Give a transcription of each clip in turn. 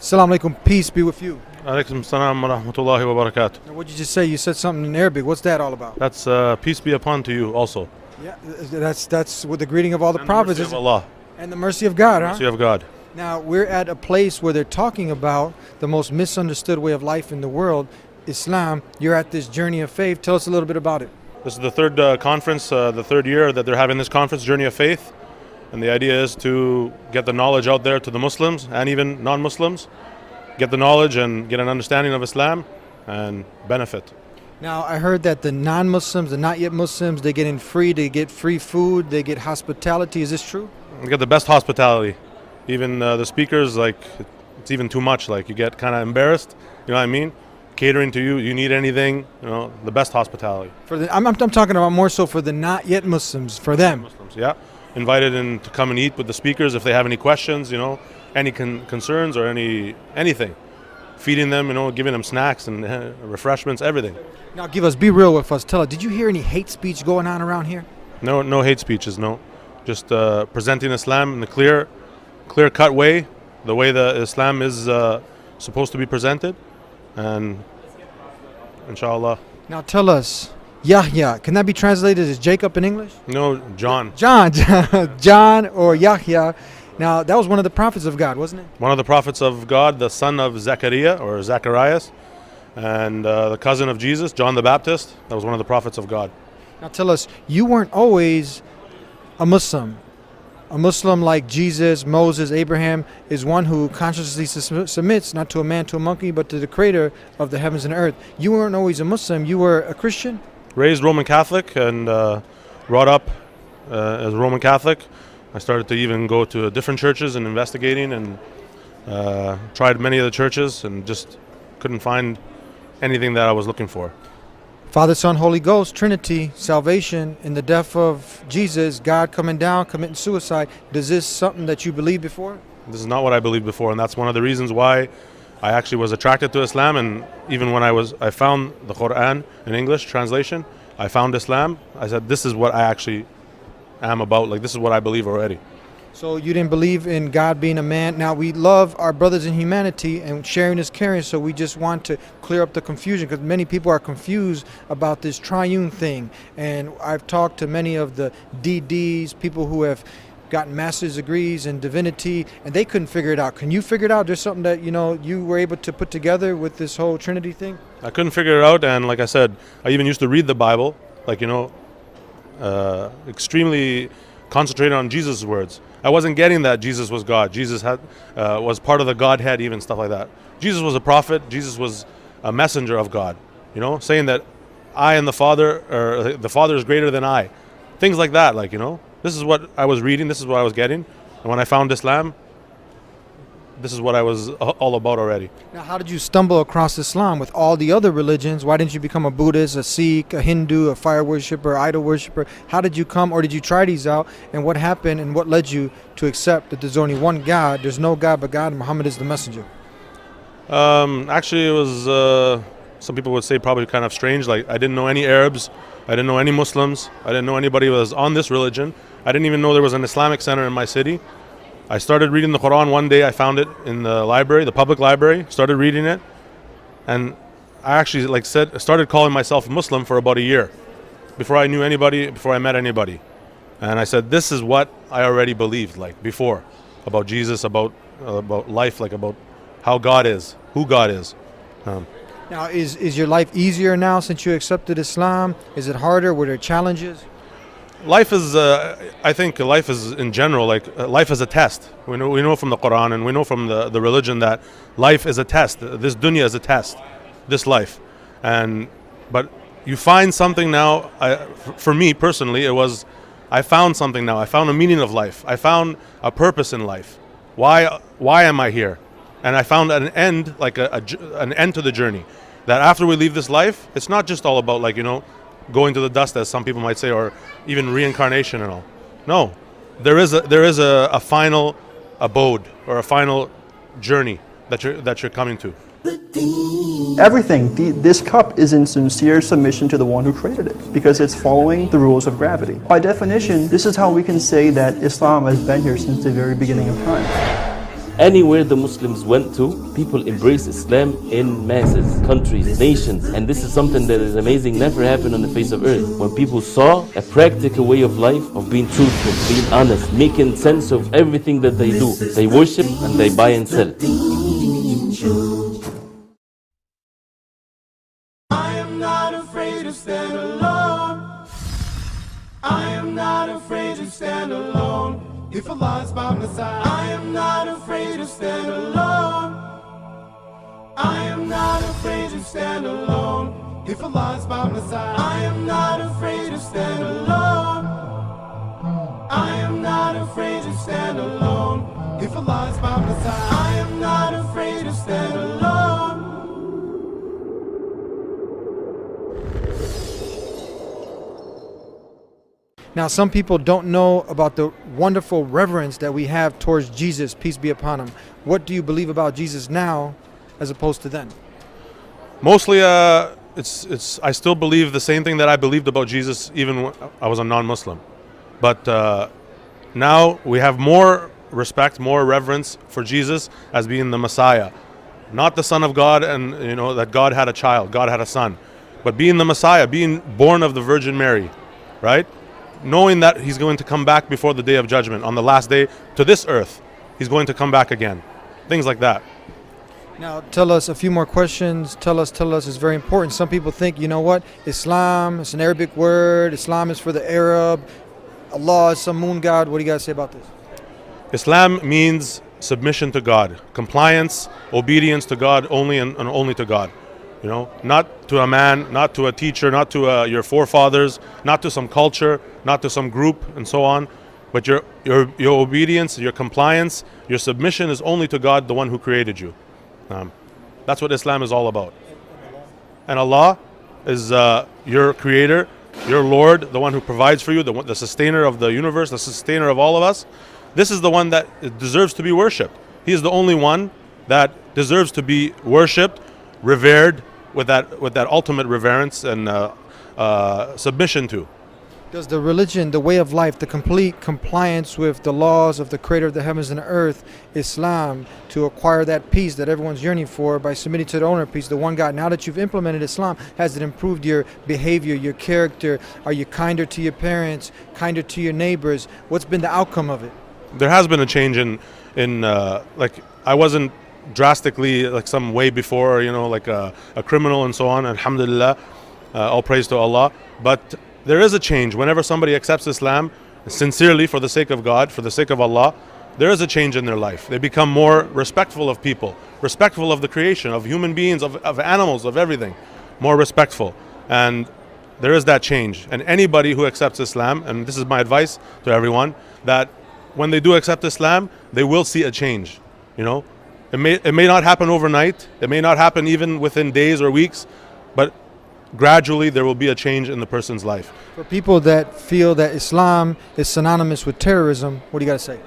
Assalamu alaikum, peace be with you. Alaikum salam wa rahmatullahi wa barakatuh. Now, what'd you just say? You said something in Arabic. What's that all about? That's peace be upon to you also. Yeah, that's with the greeting of all the And prophets. the mercy of Allah. And the mercy of God, huh? Mercy of God. Now, we're at a place where they're talking about the most misunderstood way of life in the world, Islam. You're at this journey of faith. Tell us a little bit about it. This is the third conference, the third year that they're having this conference, Journey of Faith. And the idea is to get the knowledge out there to the Muslims and even non-Muslims. Get the knowledge and get an understanding of Islam and benefit. Now, I heard that the non-Muslims, the not yet Muslims, they get in free, they get free food, they get hospitality. Is this true? You get the best hospitality. Even the speakers, like, it's even too much. Like, you get kind of embarrassed, you know what I mean? Catering to you, you need anything, you know, the best hospitality. I'm talking about more so for the not yet Muslims, for them. Muslims, yeah. Invited in to come and eat with the speakers if they have any questions, you know, any concerns or anything. Feeding them, you know, giving them snacks and refreshments, everything. Now, be real with us. Tell us, did you hear any hate speech going on around here? No hate speeches, no. Just presenting Islam in the clear-cut way, the way that Islam is supposed to be presented, and inshallah. Now, tell us, Yahya, can that be translated as Jacob in English? No, John. John or Yahya. Now, that was one of the prophets of God, wasn't it? One of the prophets of God, the son of Zechariah or Zacharias, and the cousin of Jesus, John the Baptist. That was one of the prophets of God. Now, tell us, you weren't always a Muslim. A Muslim like Jesus, Moses, Abraham is one who consciously submits not to a man, to a monkey, but to the creator of the heavens and earth. You weren't always a Muslim. You were a Christian? Raised Roman Catholic and brought up as a Roman Catholic. I started to even go to different churches and investigating and tried many of the churches and just couldn't find anything that I was looking for. Father, Son, Holy Ghost, Trinity, salvation, in the death of Jesus, God coming down, committing suicide. Is this something that you believed before? This is not what I believed before, and that's one of the reasons why I actually was attracted to Islam. And even when I found the Quran in English translation, I found Islam. I said, this is what I actually am about. Like, this is what I believe already. So you didn't believe in God being a man. Now, we love our brothers in humanity, and sharing is caring, so we just want to clear up the confusion, because many people are confused about this triune thing. And I've talked to many of the DDs, people who have gotten master's degrees in divinity, and they couldn't figure it out. Can you figure it out? There's something that, you know, you were able to put together with this whole Trinity thing? I couldn't figure it out, and like I said, I even used to read the Bible, like, you know, extremely concentrated on Jesus' words. I wasn't getting that Jesus was God. Jesus was part of the Godhead, even stuff like that. Jesus was a prophet. Jesus was a messenger of God, you know, saying that I and the Father, or the Father is greater than I. Things like that, like, you know. This is what I was reading. This is what I was getting. And when I found Islam, this is what I was all about already. Now, how did you stumble across Islam with all the other religions? Why didn't you become a Buddhist, a Sikh, a Hindu, a fire worshiper, idol worshiper? How did you come, or did you try these out? And what happened, and what led you to accept that there's only one God, there's no God but God, and Muhammad is the messenger? Actually, it was, some people would say, probably kind of strange. Like, I didn't know any Arabs. I didn't know any Muslims. I didn't know anybody who was on this religion. I didn't even know there was an Islamic center in my city. I started reading the Quran one day. I found it in the library, the public library, started reading it. And I actually, started calling myself Muslim for about a year before I knew anybody, before I met anybody. And I said, this is what I already believed, like, before, about Jesus, about life, like, about how God is, who God is. Now, is your life easier now since you accepted Islam? Is it harder? Were there challenges? Life is, I think life is in general, life is a test. We know from the Quran, and we know from the religion that life is a test. This dunya is a test, this life. But you find something now, for me personally, I found something now. I found a meaning of life. I found a purpose in life. Why am I here? And I found an end, like an end to the journey. That after we leave this life, it's not just all about, like, you know, going to the dust, as some people might say, or even reincarnation and all. No, there is a final abode or a final journey that you're coming to. Everything, this cup is in sincere submission to the one who created it, because it's following the rules of gravity. By definition, this is how we can say that Islam has been here since the very beginning of time. Anywhere the Muslims went to, people embrace Islam in masses, countries, nations. And this is something that is amazing, never happened on the face of earth. When people saw a practical way of life, of being truthful, being honest, making sense of everything that they do. They worship and they buy and sell. I am not afraid to stand alone. I am not afraid to stand alone. If Allah is by my side, I am not afraid to stand alone. I am not afraid to stand alone. If Allah is by my side, I am not afraid to stand alone. I am not afraid to stand alone. If Allah is by my side, I am not afraid to stand alone. Now, some people don't know about the wonderful reverence that we have towards Jesus, peace be upon him. What do you believe about Jesus now as opposed to then? Mostly, I still believe the same thing that I believed about Jesus even when I was a non-Muslim. But now we have more respect, more reverence for Jesus as being the Messiah. Not the Son of God and, that God had a child, God had a son. But being the Messiah, being born of the Virgin Mary, right? Knowing that he's going to come back before the day of judgment, on the last day to this earth. He's going to come back again. Things like that. Now, tell us a few more questions. Tell us, it's very important. Some people think, Islam, it's an Arabic word. Islam is for the Arab. Allah is some moon god. What do you guys say about this? Islam means submission to God, compliance, obedience to God, only and only to God. Not to a man, not to a teacher, not to your forefathers, not to some culture, not to some group, and so on. But your obedience, your compliance, your submission is only to God, the one who created you. That's what Islam is all about. And Allah is your creator, your Lord, the one who provides for you, the sustainer of the universe, the sustainer of all of us. This is the one that deserves to be worshipped. He is the only one that deserves to be worshipped, revered, with that ultimate reverence and submission to. Does the religion, the way of life, the complete compliance with the laws of the creator of the heavens and the earth, Islam, to acquire that peace that everyone's yearning for by submitting to the owner of peace, the one God, now that you've implemented Islam, has it improved your behavior, your character? Are you kinder to your parents, kinder to your neighbors? What's been the outcome of it? There has been a change in I wasn't drastically like some way before, like a criminal and so on. Alhamdulillah, all praise to Allah. But there is a change whenever somebody accepts Islam sincerely for the sake of God, for the sake of Allah. There is a change in their life. They become more respectful of people, respectful of the creation, of human beings, of animals, of everything, more respectful. And there is that change. And anybody who accepts Islam, and this is my advice to everyone, that when they do accept Islam, they will see a change. It may not happen overnight. It may not happen even within days or weeks, but gradually there will be a change in the person's life. For people that feel that Islam is synonymous with terrorism, what do you got to say?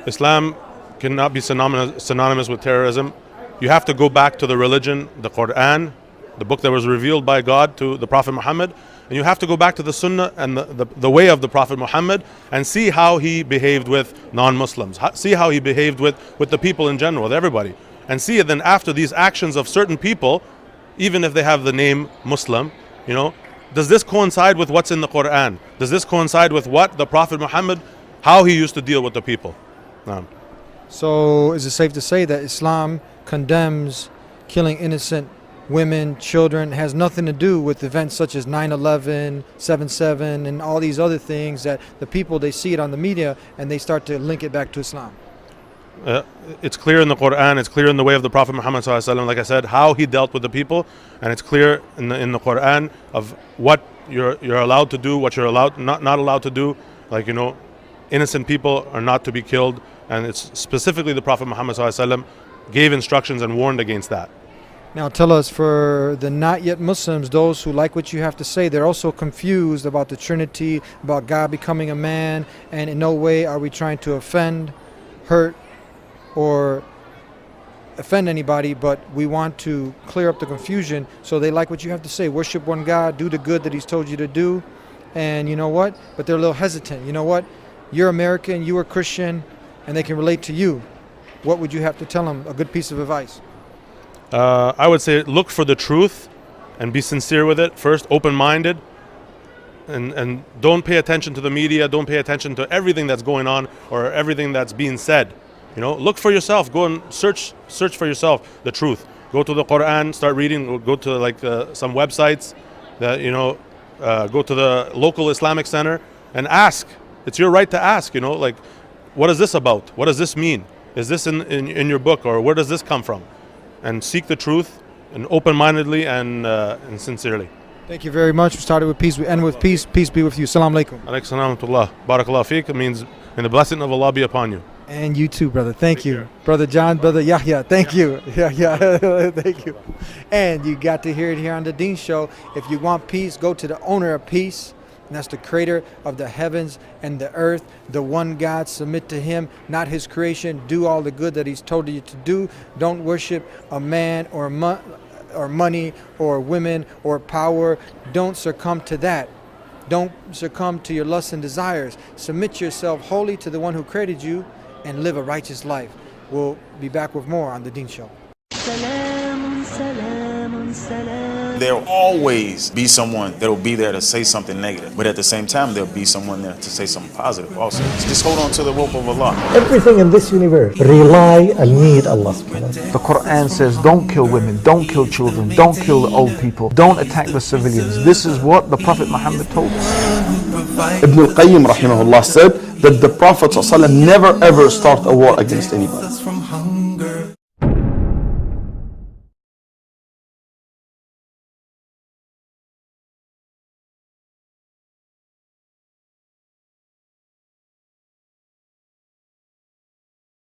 Islam cannot be synonymous with terrorism. You have to go back to the religion, the Quran, the book that was revealed by God to the Prophet Muhammad, and you have to go back to the Sunnah and the way of the Prophet Muhammad and see how he behaved with non-Muslims, see how he behaved with the people in general, with everybody, and see it then after these actions of certain people, even if they have the name Muslim, does this coincide with what's in the Quran? Does this coincide with what the Prophet Muhammad, how he used to deal with the people? So is it safe to say that Islam condemns killing innocent women, children, has nothing to do with events such as 9/11, 7/7, and all these other things that the people, they see it on the media and they start to link it back to Islam? It's clear in the Quran, it's clear in the way of the Prophet Muhammad ﷺ, like I said, how he dealt with the people, and it's clear in the Quran of what you're allowed to do, what you're not allowed to do. Like, innocent people are not to be killed, and it's specifically the Prophet Muhammad ﷺ gave instructions and warned against that. Now tell us, for the not yet Muslims, those who like what you have to say, they're also confused about the Trinity, about God becoming a man, and in no way are we trying to offend, hurt, or offend anybody, but we want to clear up the confusion. So they like what you have to say. Worship one God, do the good that he's told you to do. And you know what? But they're a little hesitant. You know what? You're American, you are Christian, and they can relate to you. what would you have to tell them? A good piece of advice. I would say look for the truth and be sincere with it. First, open-minded, and don't pay attention to the media. Don't pay attention to everything that's going on or everything that's being said. Look for yourself. Go and search for yourself the truth. Go to the Quran, start reading. Go to some websites that go to the local Islamic center and ask. It's your right to ask. What is this about? What does this mean? Is this in your book, or where does this come from? And seek the truth, and open-mindedly and sincerely. Thank you very much. We started with peace. We end with peace. Peace be with you. Salam alaikum. Alaikum salam wa rahmatullah. Barakallah feek. It means, may the blessing of Allah be upon you. And you too, brother. Thank you. Brother John, Brother Yahya. Thank you. Yahya. Thank you. And you got to hear it here on the Deen Show. If you want peace, go to the owner of peace. And that's the creator of the heavens and the earth, the one God. Submit to him, not his creation. Do all the good that he's told you to do. Don't worship a man or money or women or power. Don't succumb to that. Don't succumb to your lusts and desires. Submit yourself wholly to the one who created you and live a righteous life. We'll be back with more on the Deen Show. There'll always be someone that'll be there to say something negative, but at the same time there'll be someone there to say something positive also. So just hold on to the rope of Allah. Everything in this universe rely and need Allah subhanahu wa ta'ala. The Quran says don't kill women, don't kill children, don't kill the old people, don't attack the civilians. This is what the Prophet Muhammad told us. Ibn al-Qayyim rahimahullah said that the Prophet ﷺ never ever started a war against anybody.